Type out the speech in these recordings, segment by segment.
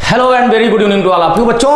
Hello and very good evening to all of you बच्चों।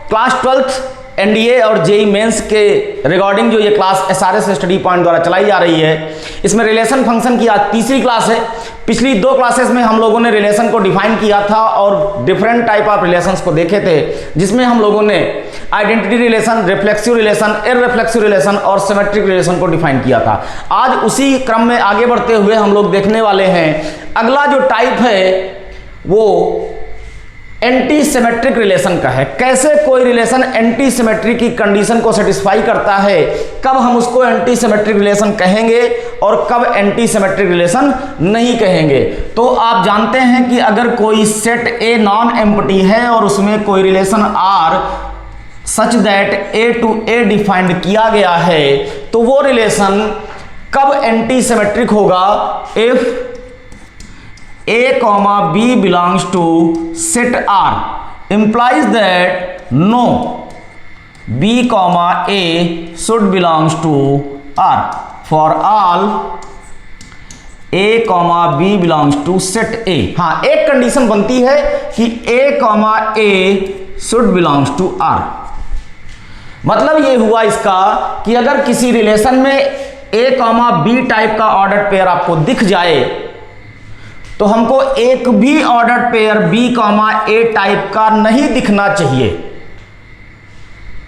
Class 12th NDA और JEE mains के regarding जो ये क्लास एसआरएस स्टडी पॉइंट द्वारा चलाई जा रही है, इसमें रिलेशन फंक्शन की आज तीसरी क्लास है। पिछली दो क्लासेस में हम लोगों ने रिलेशन को डिफाइन किया था और डिफरेंट टाइप ऑफ रिलेशंस को देखे थे, जिसमें हम लोगों ने identity relation, reflexive relation, irreflexive relation और सिमेट्रिक रिलेशन को डिफाइन किया था। आज उसी क्रम में आगे बढ़ते हुए हम लोग देखने वाले हैं अगला जो टाइप है वो एंटी सिमेट्रिक रिलेशन का है। कैसे कोई रिलेशन एंटी सिमेट्रिक की कंडीशन को सेटिस्फाई करता है, कब हम उसको एंटी सिमेट्रिक रिलेशन कहेंगे और कब एंटी सिमेट्रिक रिलेशन नहीं कहेंगे। तो आप जानते हैं कि अगर कोई सेट ए नॉन एम्प्टी है और उसमें कोई relation R such that A to A defined किया गया है, तो वो रिलेशन कब एंटी सिमेट्रिक होगा? If A, B belongs to set R implies that no B, A should belongs to R for all A, B belongs to set A। हाँ, एक condition बनती है कि A, A should belongs to R। मतलब ये हुआ इसका कि अगर किसी रिलेशन में A, B टाइप का ऑर्डर पेयर आपको दिख जाए तो हमको एक भी order pair B, A type का नहीं दिखना चाहिए,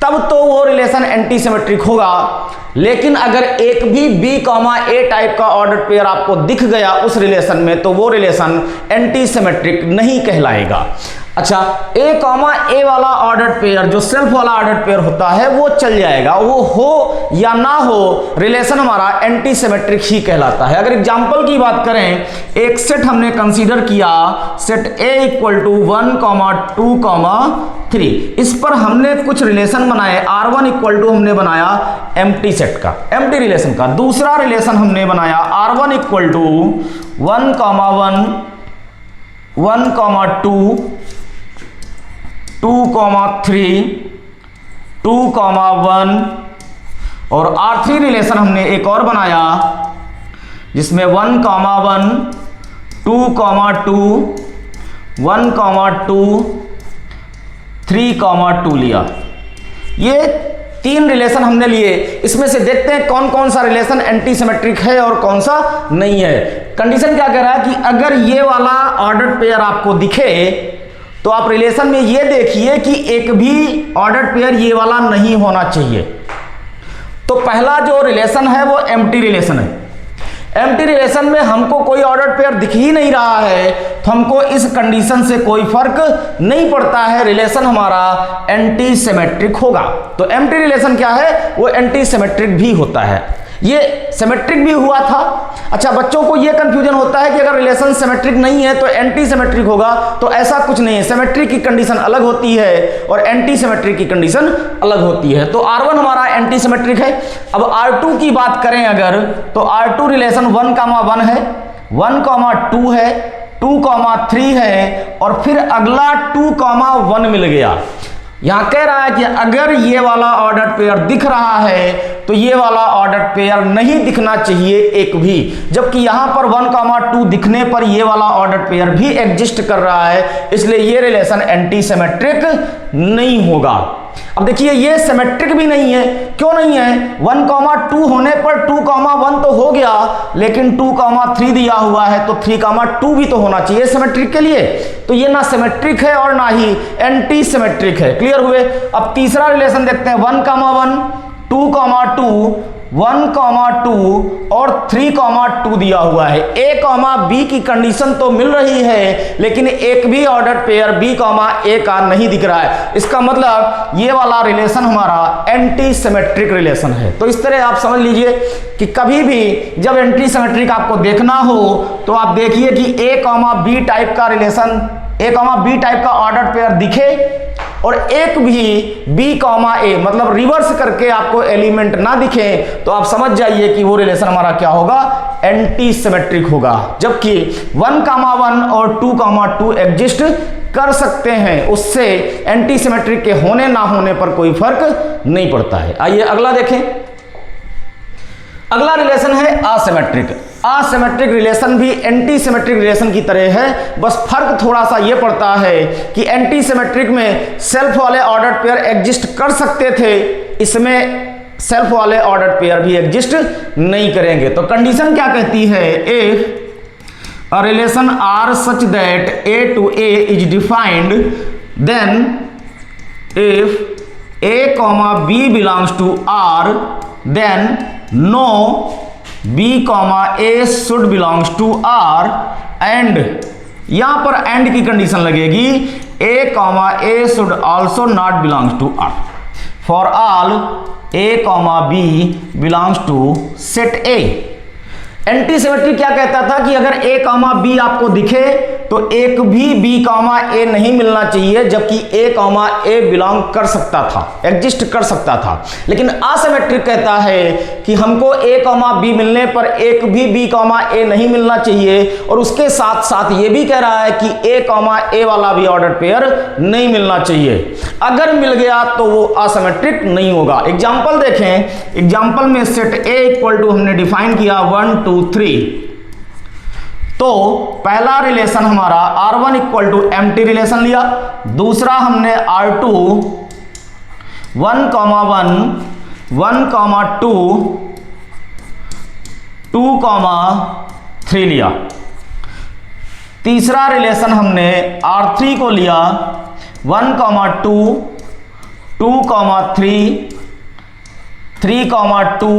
तब तो वो रिलेशन एंटी सिमेट्रिक होगा। लेकिन अगर एक भी B, A टाइप का ऑर्डर पेयर आपको दिख गया उस रिलेशन में, तो वो रिलेशन एंटी सिमेट्रिक नहीं कहलाएगा। अच्छा, A, वाला ऑर्डर पेयर जो सेल्फ वाला ऑर्डर पेयर होता है वो चल जाएगा, वो हो या ना हो रिलेशन हमारा एंटी सिमेट्रिक ही कहलाता है। अगर एग्जांपल की बात करें, एक सेट हमने कंसीडर किया, सेट A इक्वल टू 1, 2, 3। इस पर हमने कुछ रिलेशन बनाए। R1 इक्वल टू हमने बनाया एम्प्टी सेट का, एम्प्टी रिलेशन का। दूसरा रिलेशन हमने बनाया R1 इक्वल टू 1, 1, 2, 2, 3, 2, 1 और R3 रिलेशन हमने एक और बनाया जिसमें 1, 2, 2, 3, 2 लिया। ये तीन रिलेशन हमने लिए। इसमें से देखते हैं कौन कौन सा रिलेशन एंटी सिमेट्रिक है और कौन सा नहीं है। कंडीशन क्या कह रहा है कि अगर ये वाला ऑर्डर पेयर आपको दिखे तो आप रिलेशन में ये देखिए कि एक भी ऑर्डर पेयर ये वाला नहीं होना चाहिए। तो पहला जो रिलेशन है वो एम्प्टी रिलेशन है। एम्प्टी रिलेशन में हमको कोई ऑर्डर पेयर दिख ही नहीं रहा है, तो हमको इस कंडीशन से कोई फर्क नहीं पड़ता है, रिलेशन हमारा एंटी सिमेट्रिक होगा। तो एम्प्टी रिलेशन क्या है? वो एंटी सिमेट्रिक भी होता है। ये सिमेट्रिक भी हुआ था। अच्छा, बच्चों को ये कंफ्यूजन होता है कि अगर रिलेशन सिमेट्रिक नहीं है तो एंटी सिमेट्रिक होगा, तो ऐसा कुछ नहीं है। सिमेट्रिक की कंडीशन अलग होती है और एंटी सिमेट्रिक की कंडीशन अलग होती है। तो R1 हमारा एंटी सिमेट्रिक है। अब R2 की बात करें अगर, तो R2 रिलेशन 1, 1 है, 1, 2 है, 2, 3 है और फिर अगला 2, 1 मिल गया। यहां कह रहा है कि अगर ये वाला ऑर्डर पेयर दिख रहा है तो ये वाला ऑर्डर पेयर नहीं दिखना चाहिए एक भी, जबकि यहां पर 1, 2 दिखने पर ये वाला ऑर्डर पेयर भी एग्जिस्ट कर रहा है, इसलिए ये रिलेशन एंटी सिमेट्रिक नहीं होगा। अब देखिए, ये सिमेट्रिक भी नहीं है। क्यों नहीं है? 1, 2 होने पर 2, 1 तो हो गया, लेकिन 2, 3 दिया हुआ है तो 3, 2 भी तो होना चाहिए सिमेट्रिक के लिए। तो ये ना सिमेट्रिक है और ना ही एंटी सिमेट्रिक है। क्लियर हुए? अब तीसरा रिलेशन देखते हैं। 1, 1, 2, 2, 1, 2 और 3, 2 दिया हुआ है। A, B की कंडीशन तो मिल रही है, लेकिन एक भी ऑर्डर पेयर B, A का नहीं दिख रहा है। इसका मतलब ये वाला रिलेशन हमारा एंटी सिमेट्रिक रिलेशन है। तो इस तरह आप समझ लीजिए कि कभी भी जब एंटी सिमेट्रिक आपको देखना हो तो आप देखिए कि A, B टाइप का रिलेशन, A, B टाइप का ऑर्डर पेयर दिखे और एक भी B, A मतलब रिवर्स करके आपको एलिमेंट ना दिखे, तो आप समझ जाइए कि वो रिलेशन हमारा क्या होगा? एंटी सिमेट्रिक होगा। जबकि 1, 1 और 2, 2 एग्जिस्ट कर सकते हैं, उससे एंटी सिमेट्रिक के होने ना होने पर कोई फर्क नहीं पड़ता है। आइए अगला देखें। अगला रिलेशन है असिमेट्रिक। असिमेट्रिक रिलेशन भी एंटी सिमेट्रिक रिलेशन की तरह है, बस फर्क थोड़ा सा ये पड़ता है कि एंटी सिमेट्रिक में सेल्फ वाले ऑर्डर्ड पेयर एग्जिस्ट कर सकते थे, इसमें सेल्फ वाले ऑर्डर्ड पेयर भी एग्जिस्ट नहीं करेंगे। तो कंडीशन क्या कहती है, if a relation R such that A to A is defined, then if A comma B belongs to R, then no b comma A should belongs to R, and यहां पर and की condition लगेगी, a comma A should also not belongs to R for all a comma B belongs to set A. Anti symmetric क्या कहता था कि अगर a comma B आपको दिखे तो एक भी b कॉमा ए नहीं मिलना चाहिए, जबकि a कॉमा ए बिलोंग कर सकता था, एग्जिस्ट कर सकता था। लेकिन असिमेट्रिक कहता है कि हमको a कॉमा बी मिलने पर एक भी b कॉमा ए नहीं मिलना चाहिए, और उसके साथ साथ ये भी कह रहा है कि a कॉमा ए वाला भी ऑर्डर पेयर नहीं मिलना चाहिए। अगर मिल गया तो वो असिमेट्रिक नहीं होगा। एग्जाम्पल देखें, एग्जाम्पल में सेट a इक्वल टू हमने डिफाइन किया 1 2 3, तो पहला रिलेशन हमारा R1 equal to empty relation लिया, दूसरा हमने R2 1 कॉमा 1 1 कॉमा 2 2 कॉमा 3 लिया, तीसरा रिलेशन हमने R3 को लिया 1 कॉमा 2 2 कॉमा 3 3 कॉमा 2,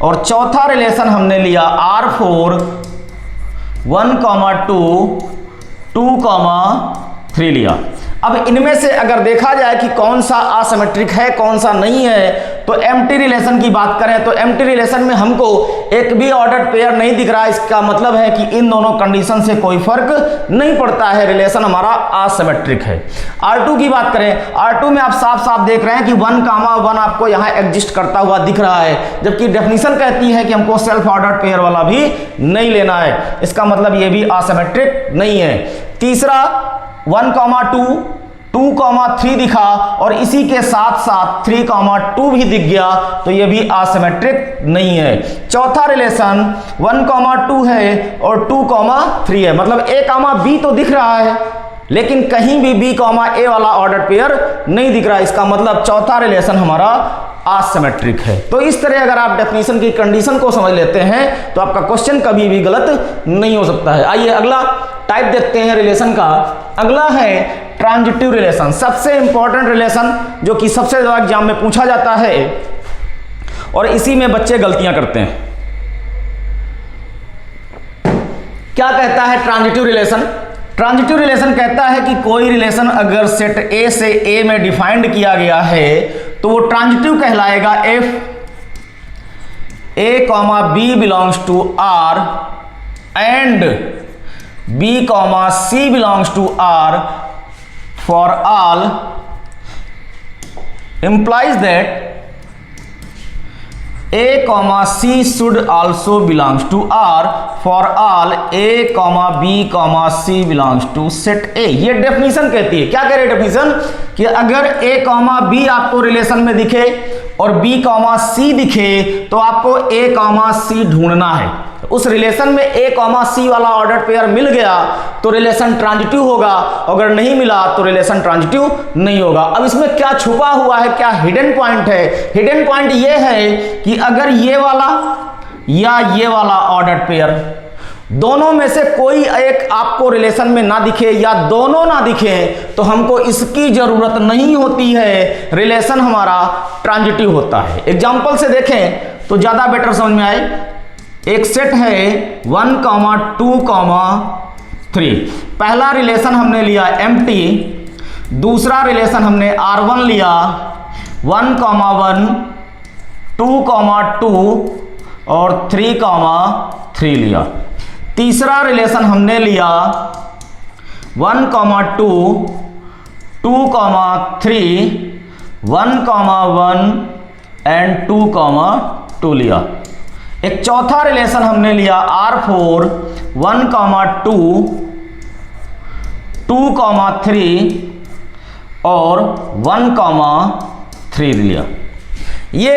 और चौथा रिलेशन हमने लिया R4 1 कॉमा 2 2 कॉमा 3 लिया। अब इनमें से अगर देखा जाए कि कौन सा असिमेट्रिक है कौन सा नहीं है, तो एम्प्टी रिलेशन की बात करें तो एम्प्टी रिलेशन में हमको एक भी ऑर्डर्ड पेयर नहीं दिख रहा है। इसका मतलब है कि इन दोनों कंडीशन से कोई फर्क नहीं पड़ता है, रिलेशन हमारा असिमेट्रिक है। R2 की बात करें, R2 में आप साफ साफ देख रहे हैं कि 1 कामा 1 आपको यहाँ एग्जिस्ट करता हुआ दिख रहा है, जबकि डेफिनेशन कहती है कि हमको सेल्फ ऑर्डर्ड पेयर वाला भी नहीं लेना है। इसका मतलब ये भी असिमेट्रिक नहीं है। तीसरा 1 कॉमा 2 2 कॉमा 3 दिखा, और इसी के साथ साथ 3 कॉमा 2 भी दिख गया, तो ये भी असिमेट्रिक नहीं है। चौथा रिलेशन 1 कॉमा 2 है और 2 कॉमा 3 है, मतलब a कॉमा b तो दिख रहा है, लेकिन कहीं भी b कॉमा a वाला ऑर्डर पेयर नहीं दिख रहा है। इसका मतलब चौथा रिलेशन हमारा असिमेट्रिक है। तो इस तरह अगर आप डेफिनेशन की कंडीशन को समझ लेते हैं तो आपका क्वेश्चन कभी भी गलत नहीं हो सकता है। आइए अगला टाइप देखते हैं रिलेशन का। अगला है ट्रांजिटिव रिलेशन, सबसे इंपॉर्टेंट रिलेशन जो कि सबसे ज्यादा एग्जाम में पूछा जाता है, और इसी में बच्चे गलतियां करते हैं। क्या कहता है ट्रांजिटिव रिलेशन? ट्रांजिटिव रिलेशन कहता है कि कोई रिलेशन अगर सेट ए से ए में डिफाइंड किया गया है तो वो ट्रांजिटिव कहलाएगा if A comma B belongs to R and B comma C belongs to R for all implies that A comma C should also belongs to R for all A comma B comma C belongs to set A। ये definition कहती है, क्या कह रही है definition, कि अगर A comma B आपको रिलेशन में दिखे और B comma C दिखे तो आपको A comma C ढूंढना है। उस रिलेशन में A comma C वाला ऑर्डर पेयर मिल गया तो रिलेशन ट्रांजिटिव होगा, अगर नहीं मिला तो रिलेशन ट्रांजिटिव नहीं होगा। अब इसमें क्या छुपा हुआ है, क्या हिडन पॉइंट है? हिडन पॉइंट ये है कि अगर ये वाला या ये वाला ऑर्डर पेयर दोनों में से कोई एक आपको रिलेशन में ना दिखे या दोनों ना दिखे तो हमको इसकी जरूरत नहीं होती है, रिलेशन हमारा ट्रांजिटिव होता है। एग्जाम्पल से देखें तो ज्यादा बेटर समझ में आए। एक सेट है 1, 2, 3। पहला रिलेशन हमने लिया एम्प्टी, दूसरा रिलेशन हमने R1 लिया 1, 1, 2, 2 और 3 लिया। तीसरा रिलेशन हमने लिया 1, 2, 2, 3, 1, 1 एंड 2 लिया। एक चौथा रिलेशन हमने लिया R4 1, 2, 2, 3 और 1, 3 लिया। ये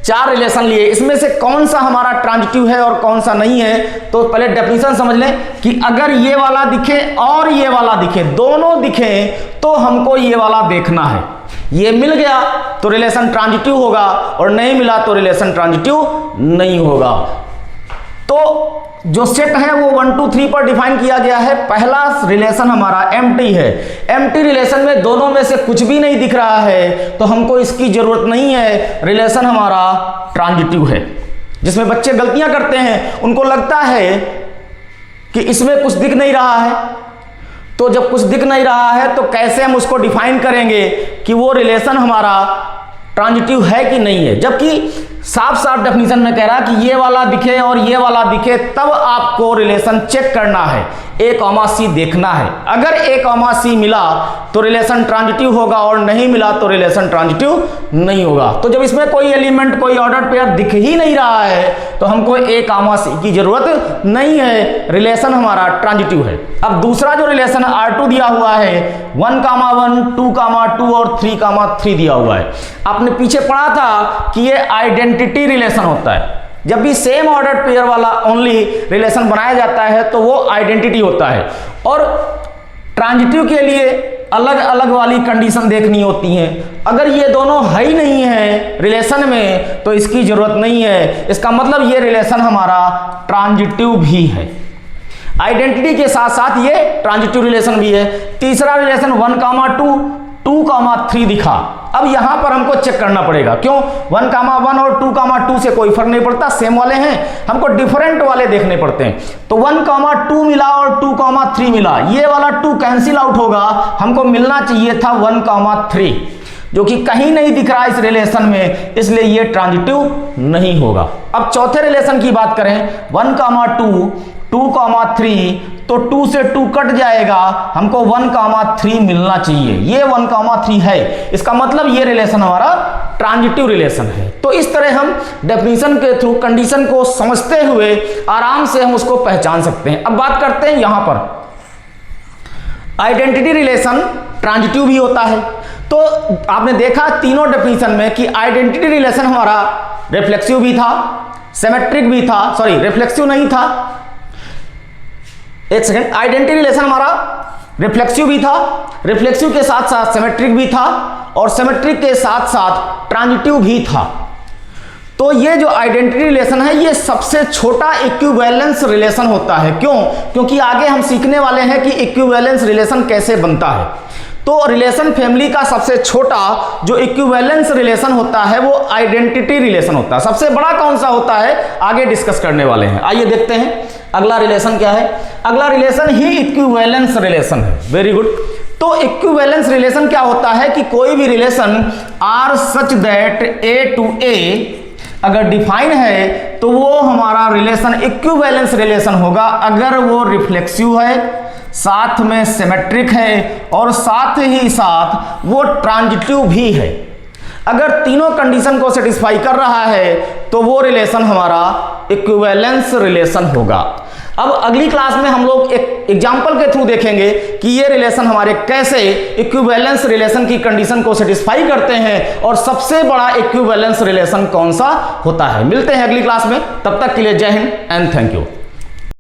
4 रिलेशन लिए, इसमें से कौन सा हमारा ट्रांजिटिव है और कौन सा नहीं है। तो पहले डेफिनेशन समझ लें कि अगर ये वाला दिखे और ये वाला दिखे, दोनों दिखे, तो हमको ये वाला देखना है। ये मिल गया तो रिलेशन ट्रांजिटिव होगा और नहीं मिला तो रिलेशन ट्रांजिटिव नहीं होगा। तो जो सेट है वो 1 2 3 पर डिफाइन किया गया है। पहला रिलेशन हमारा एम्प्टी है। एम्प्टी रिलेशन में दोनों में से कुछ भी नहीं दिख रहा है तो हमको इसकी जरूरत नहीं है, रिलेशन हमारा ट्रांजिटिव है। जिसमें बच्चे गलतियां करते हैं, उनको लगता है कि इसमें कुछ दिख नहीं रहा है, तो जब कुछ दिख नहीं रहा है तो कैसे हम उसको डिफाइन करेंगे कि वो रिलेशन हमारा ट्रांजिटिव है कि नहीं है। जबकि साफ साफ डेफिनेशन में कह रहा है कि ये वाला दिखे और ये वाला दिखे तब आपको रिलेशन चेक करना है, A, C देखना है। अगर A, C मिला तो रिलेशन ट्रांजिटिव होगा और नहीं मिला तो रिलेशन ट्रांजिटिव नहीं होगा। तो जब इसमें कोई एलिमेंट, कोई ऑर्डर पेयर दिख ही नहीं रहा है तो हमको A, C की जरूरत नहीं है, रिलेशन हमारा ट्रांजिटिव है। अब दूसरा जो रिलेशन R2 दिया हुआ है, 1, 1, 2, 2 और 3, दिया हुआ है। आपने पीछे पढ़ा था कि ये आइडेंटिटी रिलेशन होता है। जब भी सेम ऑर्डर पेयर वाला ओनली रिलेशन बनाया जाता है तो वो आइडेंटिटी होता है, और ट्रांजिटिव के लिए अलग अलग वाली कंडीशन देखनी होती है। अगर ये दोनों है ही नहीं है रिलेशन में तो इसकी जरूरत नहीं है। इसका मतलब ये रिलेशन हमारा ट्रांजिटिव भी है। आइडेंटिटी के साथ साथ ये ट्रांजिटिव रिलेशन भी है। तीसरा रिलेशन 1, 2, 3 दिखा। अब यहां पर हमको चेक करना पड़ेगा, क्यों? 1, 1 और 2, से कोई फर्क नहीं पड़ता, सेम वाले हैं, हमको डिफरेंट वाले देखने पड़ते हैं। तो 1, 2 मिला और 2, 3 मिला, ये वाला 2 कैंसिल आउट होगा, हमको मिलना चाहिए था 1, 3, जो कि कहीं नहीं दिख रहा इस रिलेशन में, इसलिए ये ट्रांजिटिव नहीं होगा। अब चौथे रिलेशन की बात करें, 1, 2, 2, 3, तो 2 से 2 कट जाएगा, हमको 1, 3 मिलना चाहिए। ये 1, 3 है, इसका मतलब ये रिलेशन हमारा ट्रांजिटिव रिलेशन है। तो इस तरह हम डेफिनेशन के थ्रू कंडीशन को समझते हुए आराम से हम उसको पहचान सकते हैं। अब बात करते हैं यहां पर आइडेंटिटी रिलेशन ट्रांजिटिव भी होता है। तो आपने देखा तीनों डेफिनेशन में कि आइडेंटिटी रिलेशन हमारा रिफ्लेक्सिव भी था, सिमेट्रिक भी था, सॉरी रिफ्लेक्सिव नहीं था, एक सेकंड, आइडेंटिटी रिलेशन हमारा रिफ्लेक्सिव भी था, रिफ्लेक्सिव के साथ साथ सिमेट्रिक भी था, और सिमेट्रिक के साथ साथ ट्रांजिटिव भी था। तो ये जो आइडेंटिटी रिलेशन है ये सबसे छोटा इक्विवेलेंस रिलेशन होता है। क्यों? क्योंकि आगे हम सीखने वाले हैं कि इक्विवेलेंस रिलेशन कैसे बनता है। तो रिलेशन फैमिली का सबसे छोटा जो इक्विवेलेंस रिलेशन होता है वो आइडेंटिटी रिलेशन होता है। सबसे बड़ा कौन सा होता है आगे डिस्कस करने वाले हैं। आइए देखते हैं अगला रिलेशन क्या है। अगला रिलेशन ही इक्विवेलेंस रिलेशन है। Very good. तो इक्विवेलेंस रिलेशन क्या होता है कि कोई भी relation R such that A to A अगर डिफाइन है तो वो हमारा रिलेशन इक्विवेलेंस रिलेशन होगा अगर वो रिफ्लेक्सिव है, साथ में सिमेट्रिक है और साथ ही साथ वो ट्रांजिटिव भी है। अगर तीनों कंडीशन को सेटिस्फाई कर रहा है तो वो रिलेशन हमारा इक्विवेलेंस रिलेशन होगा। अब अगली क्लास में हम लोग एक एग्जांपल के थ्रू देखेंगे कि ये रिलेशन हमारे कैसे इक्विवेलेंस रिलेशन की कंडीशन को सेटिस्फाई करते हैं और सबसे बड़ा इक्विवेलेंस रिलेशन कौन सा होता है। मिलते हैं अगली क्लास में, तब तक के लिए जय हिंद एंड थैंक यू।